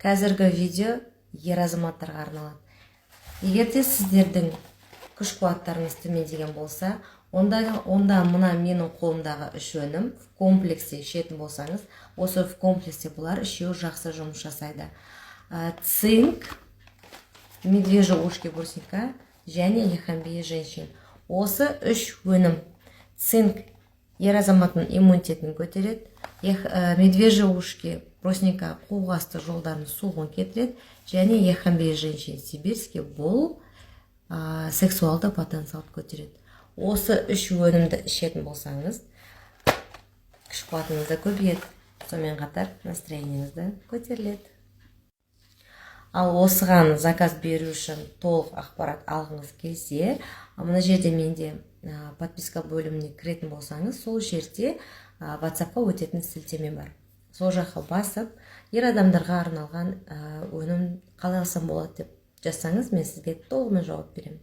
Қазіргі видео ер азаматтарға арналады. Егер де сіздердің күш қуаттарыңыз төмендеген болса, онда мына менің қолымдағы үш өнім в комплексе ішетін болсаңыз, осы в комплексе бұлар үшеуі жақсы жұмыс жасайды. Цинк, медвежьи ушки брусника және ехамбия женщин. Осы үш өнім. Цинк ер азаматтың иммунитетін көтереді, медвежьи ушки брусника қуғасты жолдарын суығын кетіреді, және ехамбия женщин сибирский бұл сексуалды потенциалды көтереді. Осы үш өнімді ішетін болсаңыз, күш қуатыңызды көбейеді, сонымен қатар настроениеңізді көтеріледі. Ал осыған заказ беру үшін толық ақпарат алғыңыз келсе, мына жерде менде подписка бөліміне кіретін болсаңыз, сол жерде WhatsApp-қа өтетін сілтеме бар. Сол жаққа басып, ер адамдарға арналған өнім қалай алсам болады деп жазсаңыз, мен сізге толығымен жауап беремін.